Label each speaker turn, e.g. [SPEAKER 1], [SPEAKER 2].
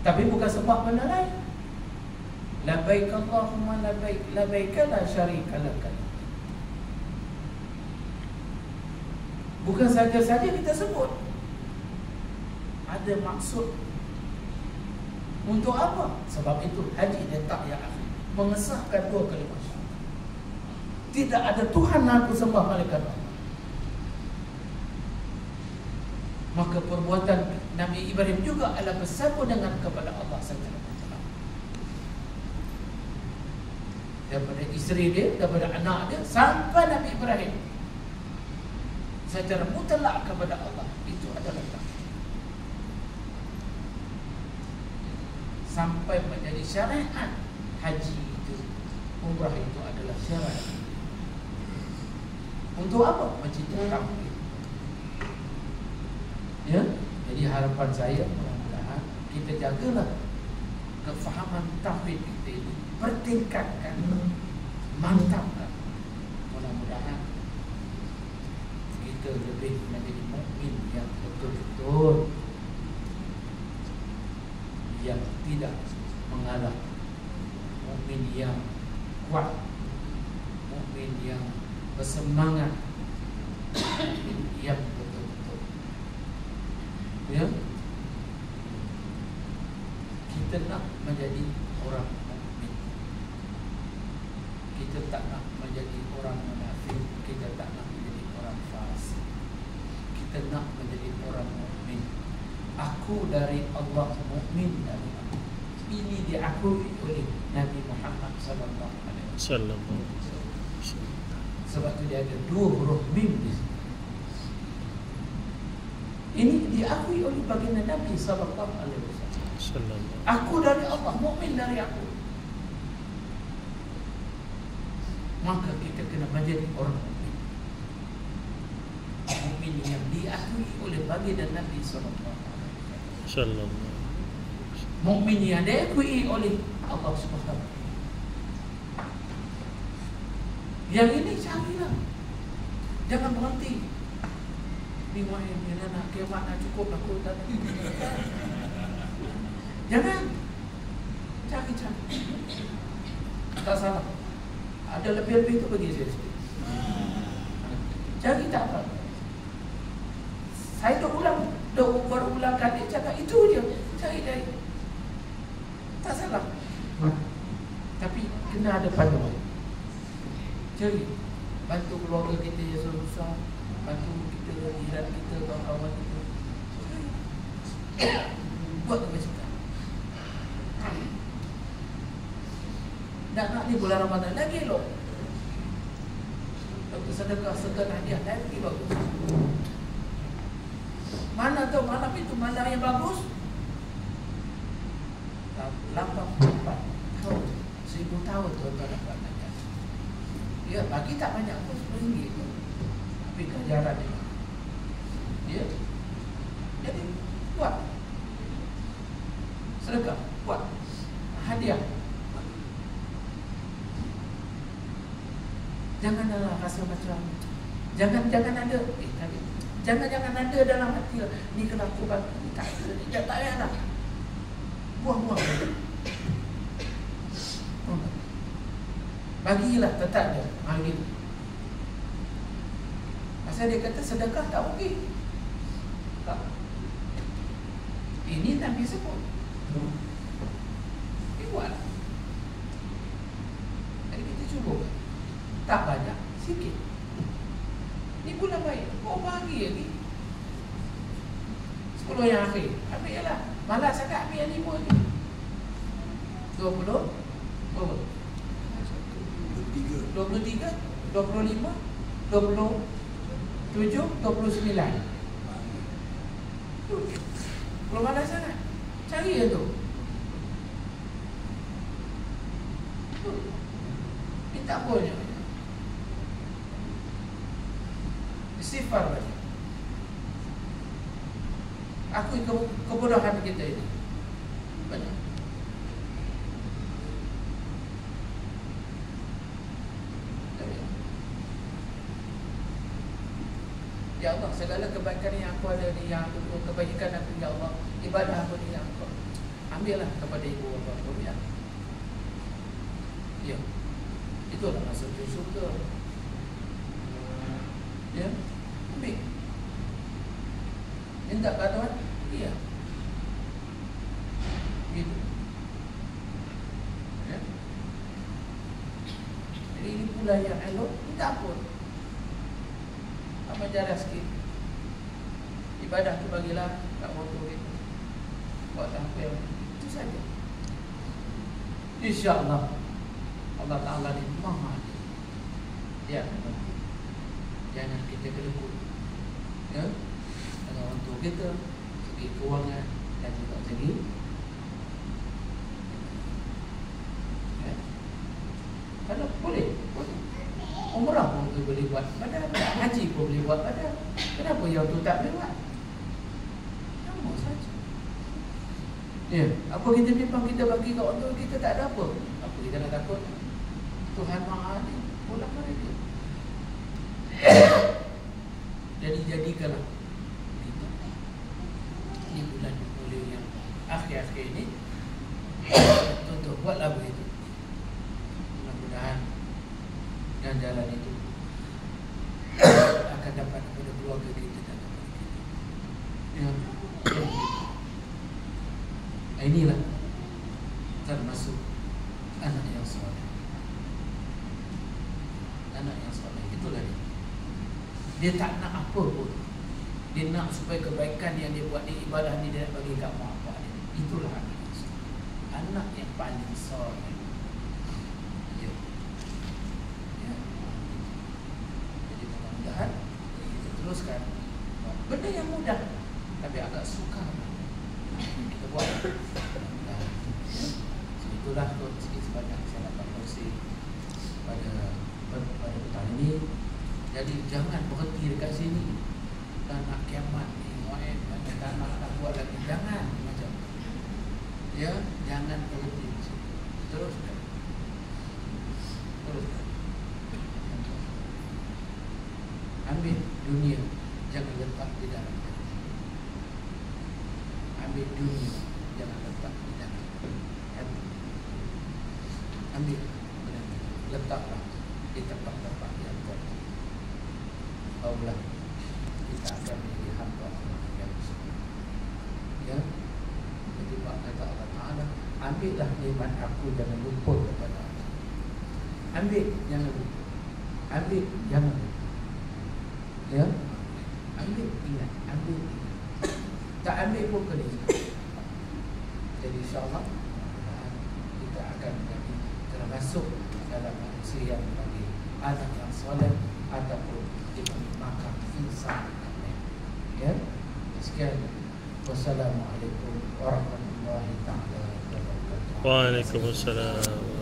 [SPEAKER 1] Tapi bukan sembah benda lain. Labbaik Allahumma labbaik, labbaik la syarika lak. Bukan saja-saja kita sebut, ada maksud. Untuk apa? Sebab itu haji letak yang akhir, mengesahkan dua kalimah syahadat. Tidak ada Tuhan aku sembah malaikat Allah. Maka perbuatan Nabi Ibrahim juga adalah bersatu dengan kepada Allah secara mutlak. Daripada isteri dia, daripada anak dia, sampai Nabi Ibrahim secara mutlak kepada Allah. Itu adalah tauhid. Sampai menjadi syariat haji itu, umrah itu adalah syariat. Untuk apa? Mencintai tauhid. Ya, jadi harapan saya mudah-mudahan kita jagalah kefahaman tauhid kita ini, pertingkatkan, mantapkan. Mudah-mudahan kita lebih menjadi mukmin yang betul-betul, yang tidak mengalah, mukmin yang kuat, mukmin yang bersemangat, mukmin yang betul-betul, ya, kita nak menjadi orang mukmin. Kita tak nak menjadi orang munafik, kita tak nak menjadi orang fasik. Kita nak menjadi orang mukmin. Aku dari Allah, mukmin dari Allah. Ini diakui oleh Nabi Muhammad sallallahu alaihi wasallam. Sebab tu dia ada dua huruf mim di sini. Ini diakui oleh baginda Nabi sallallahu alaihi wasallam. Aku dari Allah, mukmin dari aku. Maka kita kena menjadi orang mukmin. Mukmin yang diakui oleh baginda Nabi sallallahu alaihi wasallam. Mukmin yang diakui oleh Allah Subhanahu wa taala. Yang ini carilah. Jangan berhenti. Bila nak kiamat nak cukup aku tak. Jangan. Cari. Tak salah. Ada lebih-lebih itu bagi saya sikit. Cari tak apa. Saya baru ulang kali cakap itu je. Cari. Tak salah. Tapi kena ada panduan. Cari. Bantu keluarga kita yang susah. Bantu kita, jiran kita, kawan-kawan kita. Buat kebajikan. Nak ni bulan Ramadan lagi loh. Untuk sedekah hadiah lagi bagus. Mana tahu malam itu malam yang bagus? 84 tahun, 1000 tahun tuan-tuan dapat najar. Ya, bagi tak banyak pun RM10 tu. Tapi ganjaran dia. Ya. Jadi buat sedekah, buat hadiah. Jangan rasa macam jangan ada jangan ada dalam hati ni kena aku bagi, tak ada, tak payahlah. Buang-buang. Bagilah tetap dia hari ni. Pasal dia kata sedekah tak okey. Tak. Ini Nabi sebut. Buat. Jadi kita cuba. Tak banyak, sikit. Ni bulan baik. Oh, bagi lagi 10 yang akhir. Ambil je lah. Malas sangat ambil yang 5 ni. 20 berapa? 23 25 27 29. Belum malas sangat. Cari je tu. Minta boleh. Istighfar lagi. Akui kebodohan kita ini. Banyak. Ya Allah, segala kebaikan yang aku ada ni, yang aku kebaikan aku, ya Allah, ibadah aku ni, yang ambillah kepada ibu bapa pemiak. Ya, itulah masuk syurga. Ya, ambil. Minta kat Tuhan, iya. Gitu. Ya. Jadi ini pula yang elok, minta ampun. Apa jalan sikit. Ibadah tu bagilah kat motor kita. Buat tampil. Itu saja. InsyaAllah Allah Ta'ala ni maha. Ya. Jangan kita kelekut. Ya. Dengan orang tua kita, segi kewangan dan juga segi ya. Kalau boleh umrah pun boleh buat, padahal haji pun boleh buat, padahal kenapa yang tu tak boleh buat? Sama saja. Ya, apa kita memang kita bagi kat orang tua kita tak ada apa. Apa kita nak takut? Tuhan Maha ni pulang mereka. Jadi jadikanlah kita ini bulan mulia yang akhir-akhir ini untuk buatlah begitu. Mudah-mudahan dan jalan itu akan dapat kepada keluarga kita dan kepada kita. Ya. Inilah termasuk anak yang soleh. Anak yang soleh itulah dia. Dia tak nak apa pun. Dia nak supaya kebaikan yang dia buat di ibadah ni dia nak bagi kat mak bapak dia. Itulah anak yang soleh. Anak yang paling soleh. Ya. Ya. Jadi mudah-mudahan kita teruskan benda yang mudah tapi agak sukar kita buat. Mudah-mudahan. So, itulah sedikit sebanyak saya dapat kongsi pada petang ini. Jadi jangan berhenti dekat sini dan nak kiamat ni, tak nak buat lagi. Jangan macam ya, jangan berhenti di sini. Teruskan. Ambil dunia, jangan letak di dalam hati. Ambil dunia, jangan letak di dalam hati. Ambil, letaklah di tempat-tempat yang terbaik. Allah kita akan menjadi hamba Allah yang sempurna. Ya, jadi kata Allah Taala, ambillah nikmat aku, jangan lupa kepada aku. Ambil, jangan lupa. Ambil, jangan lupa. Ya, ambil, ingat. Ambil, ingat. Tak ambil pun kena. Jadi insyaAllah kita akan menjadi termasuk dalam manusia yang bagi anak yang soleh ataupun maka insan. Ya, sekian. Wassalamualaikum warahmatullahi taala wabarakatuh.
[SPEAKER 2] Waalaikumsalam.